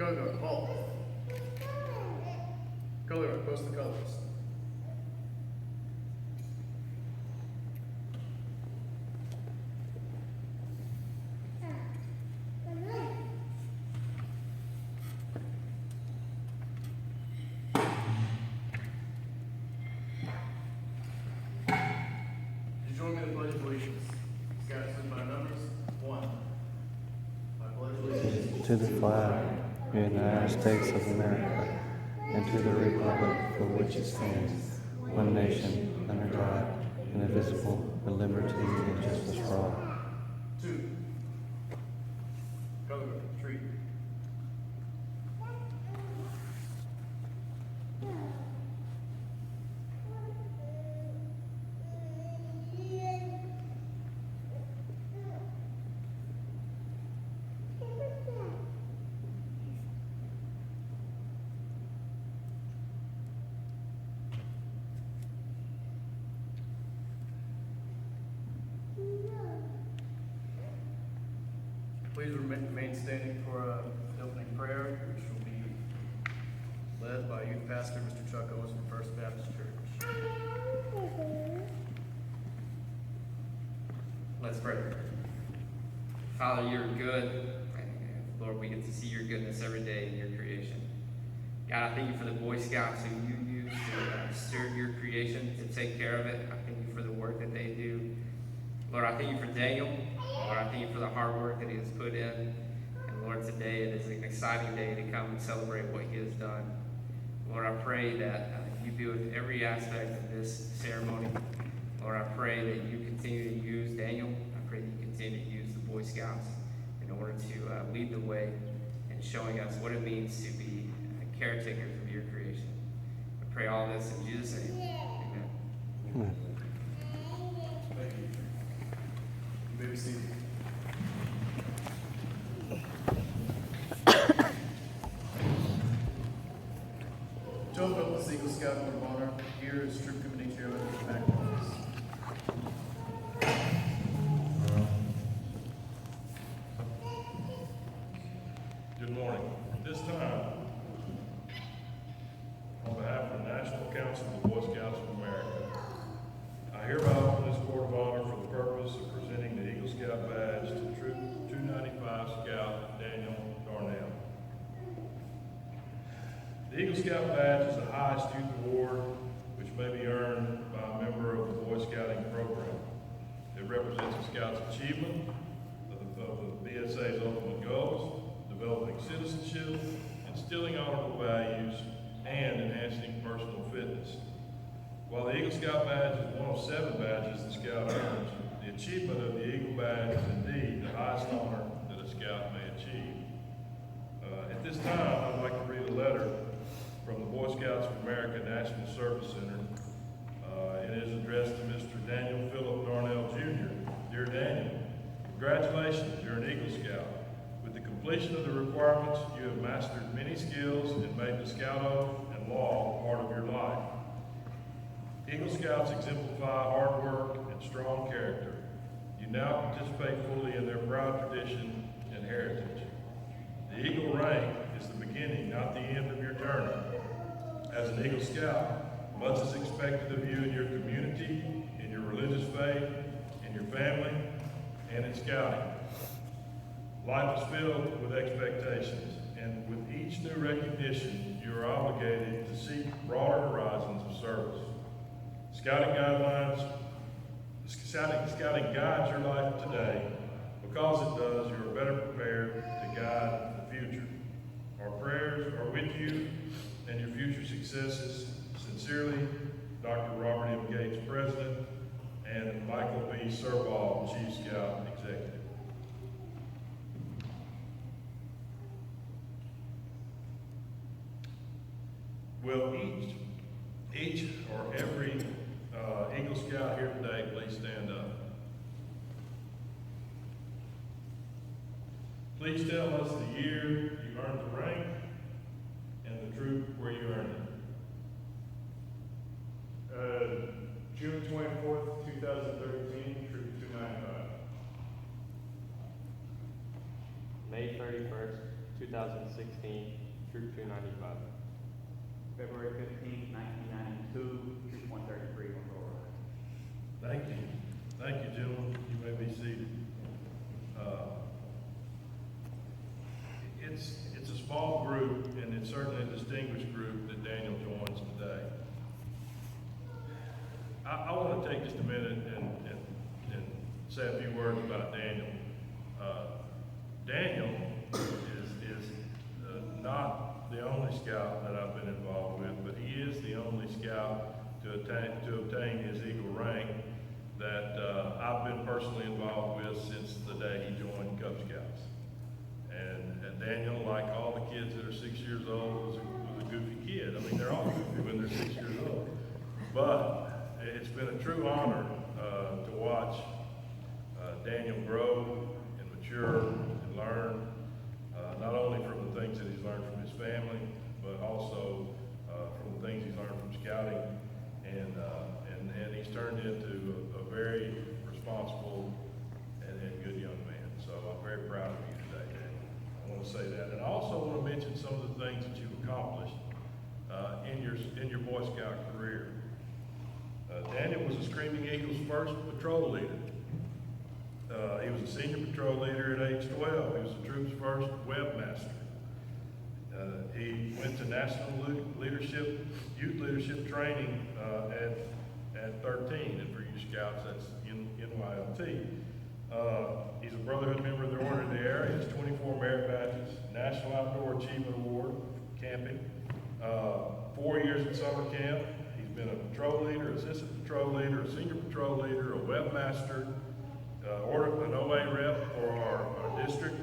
Color guard, halt. Color guard, post the colors. You join me in the Pledge of Allegiance. Scouts by numbers. 1. I pledge allegiance To the flag of the United States of America and to the republic for which it stands, one nation, under God, indivisible, with liberty and justice for all. 2. Color guard, retreat. Please remain standing for the opening prayer, which will be led by Youth Pastor Mr. Chuck Owens from First Baptist Church. Let's pray. Father, you're good. Lord, we get to see your goodness every day in your creation. God, I thank you for the Boy Scouts who you use to steward your creation, to take care of it. I thank you for the work that they do. Lord, I thank you for Daniel. Lord, I thank you for the hard work that he has put in. And Lord, today it is an exciting day to come and celebrate what he has done. Lord, I pray that you be with every aspect of this ceremony. Lord, I pray that you continue to use Daniel. I pray that you continue to use the Boy Scouts in order to lead the way in showing us what it means to be caretakers of your creation. I pray all this in Jesus' name. Amen. Amen. Thank you. You may be seated. To open up this Eagle Scout Order of Honor, here is Troop Committee Chairman Mac Thomas. Good morning. At this time, on behalf of the National Council of the Boy Scouts of America, I hereby open this Court of Honor for the purpose of presenting the Eagle Scout badge to Troop 295 Scout Daniel Darnell. The Eagle Scout badge is the highest youth award which may be earned by a member of the Boy Scouting program. It represents a Scout's achievement of the BSA's ultimate goals, developing citizenship, instilling honorable values, and enhancing personal fitness. While the Eagle Scout badge is one of 7 badges the Scout earns, the achievement of the Eagle badge is indeed the highest honor that a Scout may achieve. At this time, I'd like to read a letter from the Boy Scouts of America National Service Center. It is addressed to Mr. Daniel Phillip Darnell Jr. Dear Daniel, congratulations, you're an Eagle Scout. With the completion of the requirements, you have mastered many skills and made the Scout oath and law part of your life. Eagle Scouts exemplify hard work and strong character. You now participate fully in their proud tradition and heritage. The Eagle rank is the beginning, not the end of your journey. As an Eagle Scout, much is expected of you in your community, in your religious faith, in your family, and in scouting. Life is filled with expectations, and with each new recognition, you are obligated to seek broader horizons of service. Scouting guides your life today. Because it does, you are better prepared to guide the future. Our prayers are with you and your future successes. Sincerely, Dr. Robert M. Gates, President, and Michael B. Serval, Chief Scout Executive. Will each or every Eagle Scout here today please stand up? Please tell us the year you earned the rank and the troop where you earned it. June 24th, 2013, Troop 295. May 31st, 2016, Troop 295. February 15th, 1992, Troop 133, Aurora. Thank you. Thank you, gentlemen. You may be seated. It's a small group, and it's certainly a distinguished group that Daniel joins today. I want to take just a minute and say a few words about Daniel. Daniel is not the only scout that I've been involved with, but he is the only scout to obtain his Eagle rank that I've been personally involved with since the day he joined Cub Scouts. And Daniel, like all the kids that are 6 years old, was a goofy kid. I mean, they're all goofy when they're 6 years old. But it's been a true honor to watch Daniel grow and mature and learn, not only from the things that he's learned from his family, but also from the things he's learned from scouting. And he's turned into a very responsible and good young man. So I'm very proud of you today, Daniel. I want to say that. And I also want to mention some of the things that you've accomplished in your Boy Scout career. Daniel was the Screaming Eagle's first patrol leader. He was a senior patrol leader at age 12. He was the troop's first webmaster. He went to national youth leadership training at 13, and for you scouts, that's NYLT. He's a Brotherhood member of the Order of the Air. He has 24 merit badges, National Outdoor Achievement Award, camping, 4 years at summer camp. He's been a patrol leader, assistant patrol leader, a senior patrol leader, a webmaster, an OA rep for our district,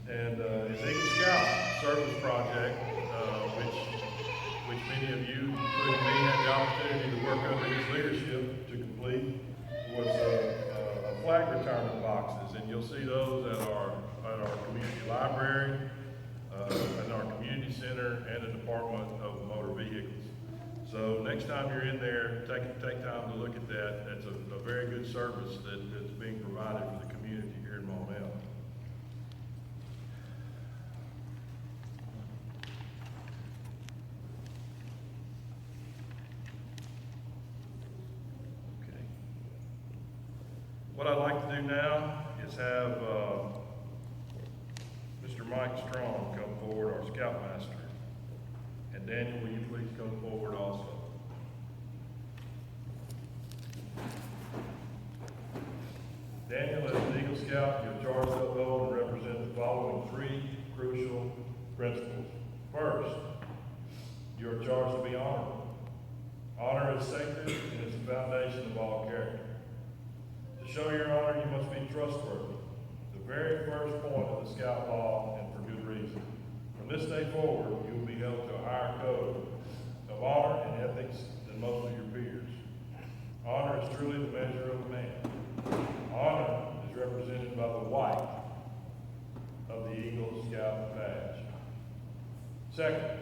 and his Eagle Scout service project, which many of you, including me, had the opportunity to work under his leadership to complete, was flag retirement boxes, and you'll see those at our community library, in our community center, and the Department of Motor Vehicles. So next time you're in there, take time to look at that. That's a very good service that's being provided for the community here in Maumelle. Okay. What I'd like to do now is have Mr. Mike Strong come forward, our Scoutmaster. And Daniel, will you please come forward also? Daniel, as an Eagle Scout, you're charged to uphold and represent the following three crucial principles. First, you are charged to be honorable. Honor is sacred and is the foundation of all character. To show your honor, you must be trustworthy. The very first point of the Scout law, and for good reason. From this day forward, you will be held to a higher code of honor and ethics than most of your peers. Honor is truly the measure of a man. Honor is represented by the white of the Eagle Scout badge. Second,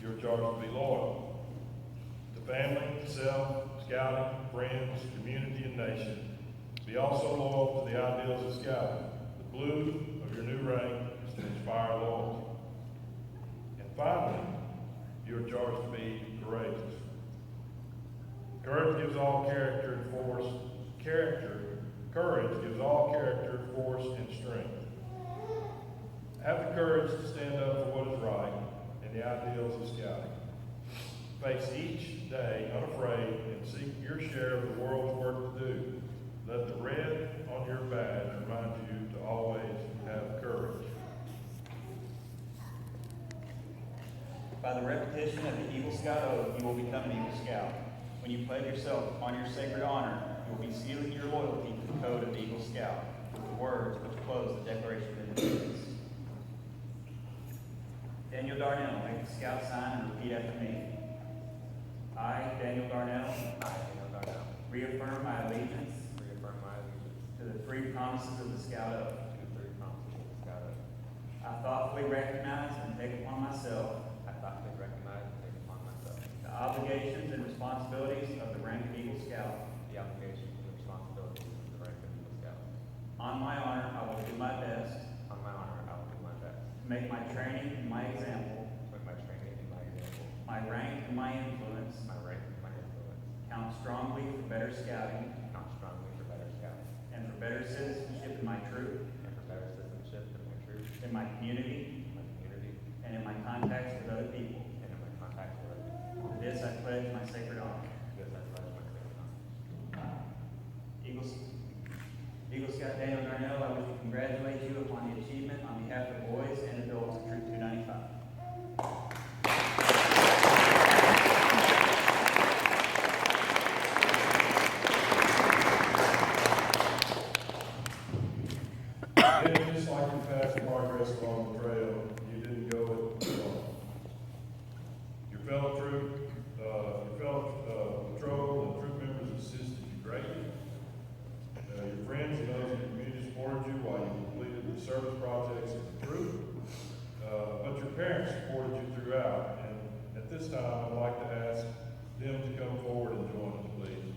you're charged to be loyal. To family, self, scouting, friends, community, and nation. Be also loyal to the ideals of scouting. The blue of your new rank is to inspire loyalty. And finally, you are charged to be courageous. Courage gives all character and force. Courage gives all character, force, and strength. Have the courage to stand up for what is right and the ideals of scouting. Face each day unafraid and seek your share of the world's work to do. Let the red on your badge remind you to always have courage. By the repetition of the Eagle Scout oath, you will become an Eagle Scout. When you pledge yourself on your sacred honor, you will be sealing your loyalty to the code of the Eagle Scout with the words which close the Declaration of Independence. Daniel Darnell, make the Scout sign and repeat after me. I, Daniel Darnell, reaffirm my allegiance to the three promises of the Scout Oath. I thoughtfully recognize and take upon myself the obligations and responsibilities of the rank of Eagle Scout. On my honor, I will do my best make my training and my example, with my training and my example, my rank and my influence, my rank and my influence, count strongly for better scouting count strongly for better scouting, and for better citizenship in my troop, and for better citizenship in my troop, in my community, in my community, and in my contacts with other people. and in my contacts with others. To this I pledge my sacred honor. This I pledge my sacred honor. Eagle Scout Daniel Darnell, I wish to congratulate you upon the achievement on behalf of boys and adults of Troop 295. And just like your past progress along the trail, you didn't go it alone. Your fellow patrol and troop members assisted you greatly. Your friends and those in the community supported you while you completed the service projects of the troop. But your parents supported you throughout. And at this time, I'd like to ask them to come forward and join us, please.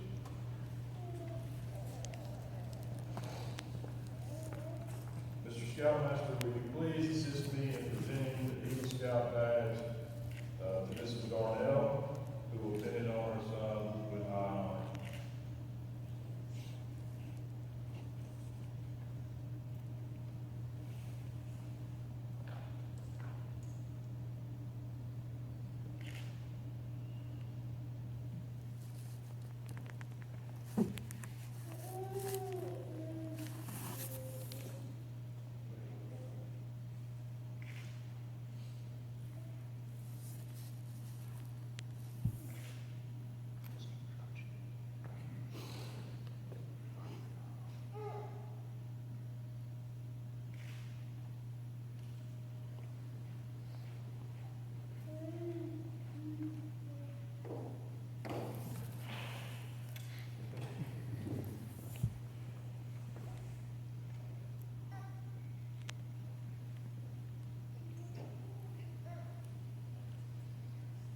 Mr. Scoutmaster, would you please assist me in presenting the Eagle Scout badge to Mrs. Darnell, who will pin it on her son with high honor.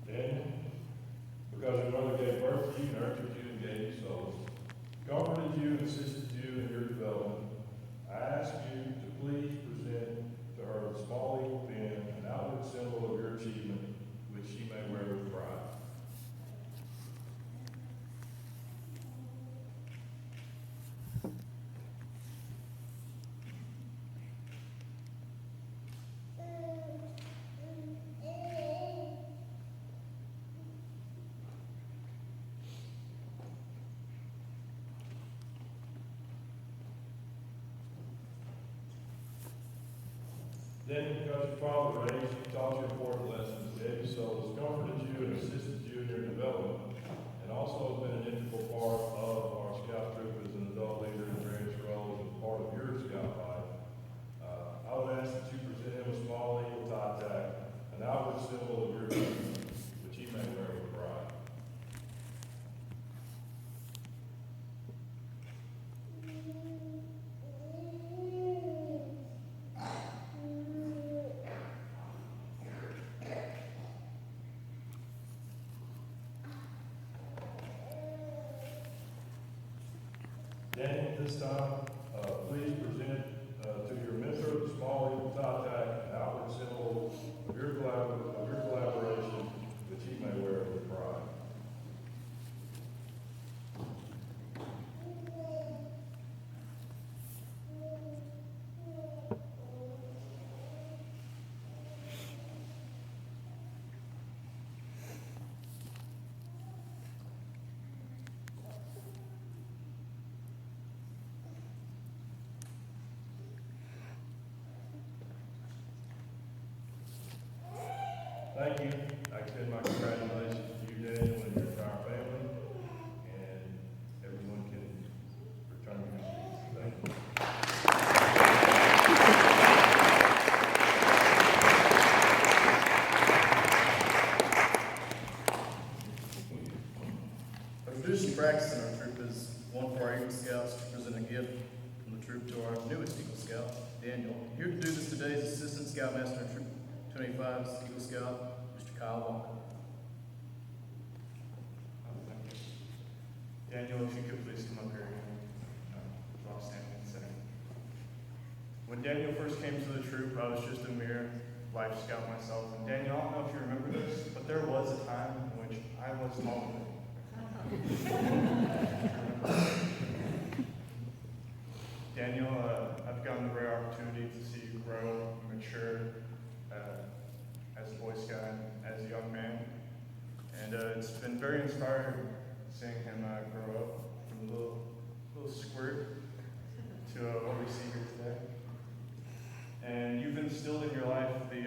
Daniel, because your mother gave birth to you, nurtured you, and gave you souls, comforted you, and assisted you in your development, I ask you to please present to her the small eagle pin, an outward symbol of your achievement, which she may wear with pride. Then, because your father raised you, taught you important lessons, gave you souls, comforted you, and assisted you in your development, and also has been an integral part of our Scout troop as an adult leader in various roles and part of your Scout life, I would ask that you present him a small eagle tie tack, an outward symbol of your achievement, which he may wear with pride. Daniel, at this time, please present to your mentor the small eagle tie tack, an outward symbol of your collaboration, which he may wear with pride. Thank you. I extend my congratulations to you, Daniel, and your entire family, and everyone can return to your seats. Thank you. A tradition practiced in our troop is one for our Eagle Scouts to present a gift from the troop to our newest Eagle Scout, Daniel. Here to do this today is Assistant Scoutmaster of Troop 285's Eagle Scout, Mr. Kyle Walker. Daniel, if you could please come up here. Drop stand and say. When when Daniel first came to the troop, I was just a mere life scout myself. And Daniel, I don't know if you remember this, but there was a time in which I was taller than you. Daniel, I've gotten the rare opportunity to see you grow and mature as a Boy Scout and as a young man. And it's been very inspiring seeing him grow up from a little squirt to what we see here today. And you've instilled in your life the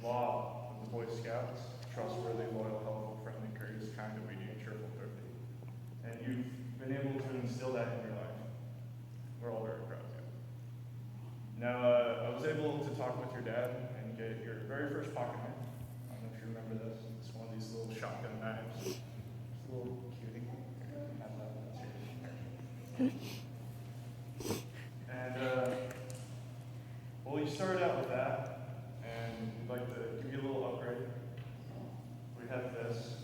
law of the Boy Scouts: trustworthy, loyal, helpful, friendly, courteous, kind, obedient, cheerful, thrifty. And you've been able to instill that in your life. We're all very proud of you. Now, I was able to talk with your dad and get your very first pocket knife. I don't know if you remember this. It's one of these little shotgun knives. It's a little cutie. Have that. That's yours. And, well, you started out with that, and we'd like to give you a little upgrade. We have this.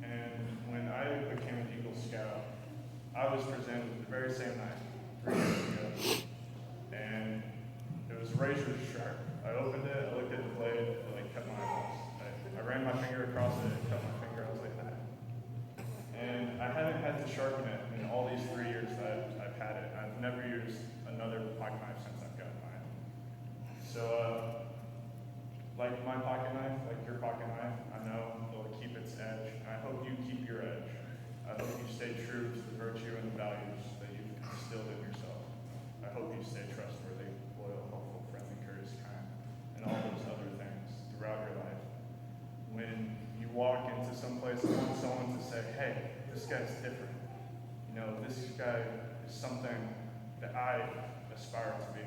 And when I became an Eagle Scout, I was presented with the very same knife 3 years ago. And it was razor sharp. I opened it, I looked at the blade, it like cut my eyeballs. I ran my finger across it, it cut my finger, I was like that. And I haven't had to sharpen it in all these 3 years that I've had it. I've never used another pocket knife since I've gotten mine. So, like my pocket knife, like your pocket knife, I know it'll keep its edge. I hope you keep your edge. I hope you stay true to the virtue and the values that you've instilled in yourself. I hope you stay trustworthy, loyal, helpful, friendly, courteous, kind, and all those other things throughout your life. When you walk into some place, I want someone to say, hey, this guy's different. You know, this guy is something that I aspire to be.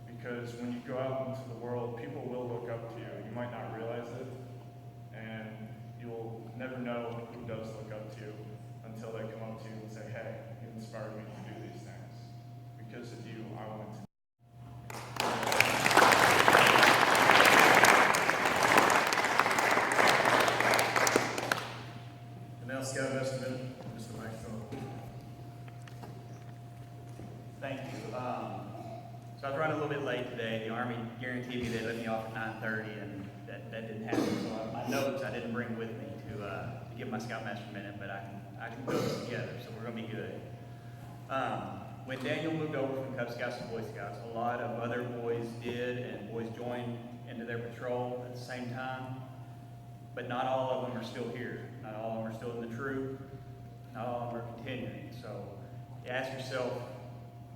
Because when you go out into the world, people will look up to you. You might not realize it, and you'll never know who does look up to you until they come up to you and say, hey, you inspired me to do these things. Because of you, I want to. And now Scout Master Mr. Mike Strong. Thank you. So I was running a little bit late today. The Army guaranteed me they'd let me off at 9:30, and that didn't happen. So my notes I didn't bring with me to give my Scoutmaster minute, but I can go this together, so we're going to be good. When Daniel moved over from Cub Scouts to Boy Scouts, a lot of other boys did, and boys joined into their patrol at the same time. But not all of them are still here. Not all of them are still in the troop. Not all of them are continuing. So you ask yourself,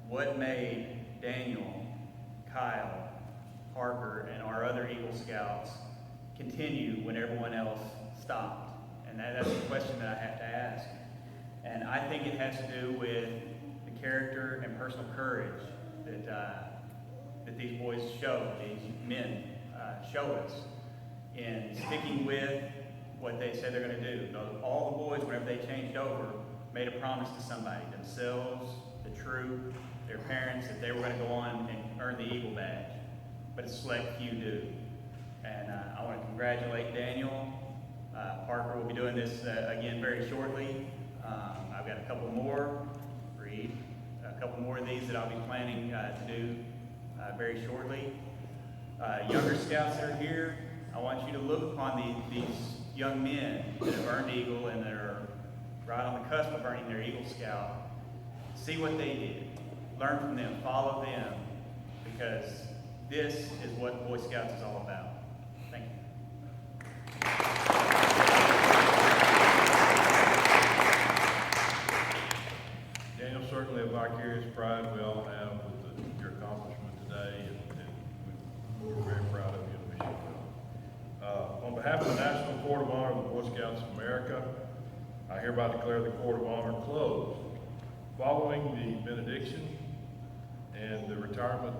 what made Daniel, Kyle, Parker, and our other Eagle Scouts continue when everyone else stopped? And that's the question that I have to ask. And I think it has to do with the character and personal courage that these boys show, these men show us in sticking with what they said they're going to do. All the boys, whenever they changed over, made a promise to somebody, themselves, the troop, their parents, that they were going to go on and earn the Eagle Badge. But a select few do. And I want to congratulate Daniel. Parker will be doing this again very shortly. I've got a couple more, a couple more of these that I'll be planning to do very shortly. Younger scouts that are here, I want you to look upon these young men that have earned Eagle and that are right on the cusp of earning their Eagle Scout. See what they did. Learn from them. Follow them. Because this is what Boy Scouts is all about. Thank you. Daniel, certainly a vicarious pride we all have with your accomplishment today, and we're very proud of you and wish you well. On behalf of the National Court of Honor of the Boy Scouts of America, I hereby declare the Court of Honor closed. Following the benediction and the retirement,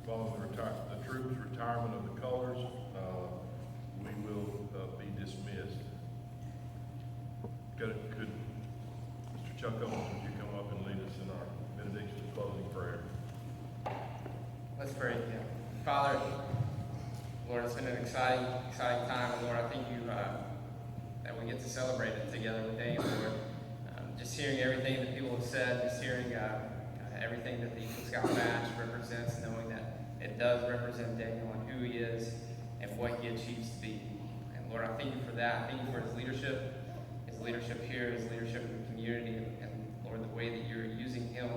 following the troop's retirement of the colors, we will be dismissed. Could Mr. Chuck Owens, would you come up and lead us in our benediction and closing prayer? Let's pray. Yeah. Father, Lord, it's been an exciting time. And Lord, I thank you that we get to celebrate it together with Daniel, Lord. Just hearing everything that people have said, just hearing everything that the Eagle Scout badge represents, knowing that it does represent Daniel and who he is and what he achieves to be. And Lord, I thank you for that. I thank you for his leadership here, his leadership in the community, and Lord, the way that you're using him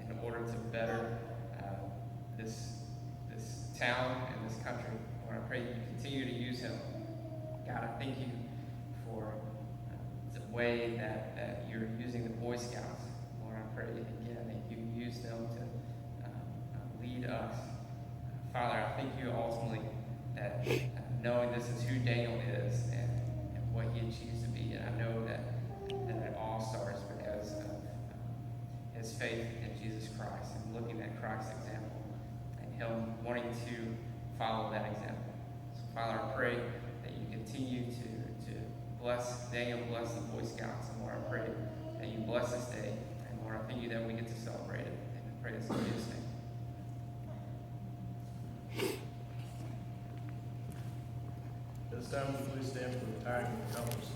in order to better this town and this country. Lord, I pray that you continue to use him. God, I thank you for the way that you're using the Boy Scouts. Lord, I pray again that you use them to lead us. Father, I thank you ultimately that knowing this is who Daniel is and what he achieves to be, and I know that it all starts because of his faith in Jesus Christ and looking at Christ's example and him wanting to follow that example. So Father, I pray that you continue to bless Daniel, bless the Boy Scouts, and Lord, I pray that you bless this day, and Lord, I thank you that we get to celebrate it, and I pray this in Jesus' name. At this time, would you please stand for the tag of the colors?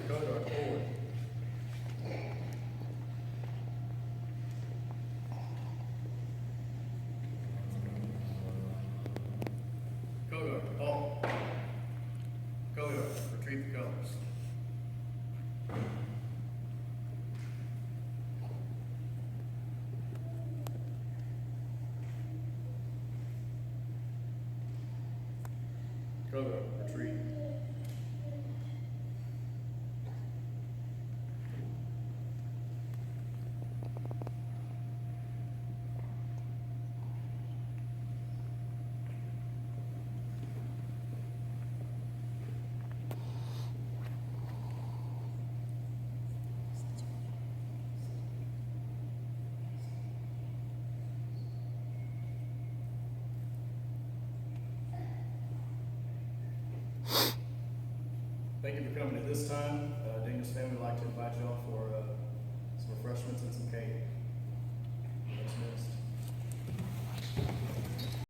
Go to our forward. Go to our halt. Go to our retrieve the colors. Go to retreat. Thank you for coming at this time. Daniel's family would like to invite you all for some refreshments and some cake. That's missed.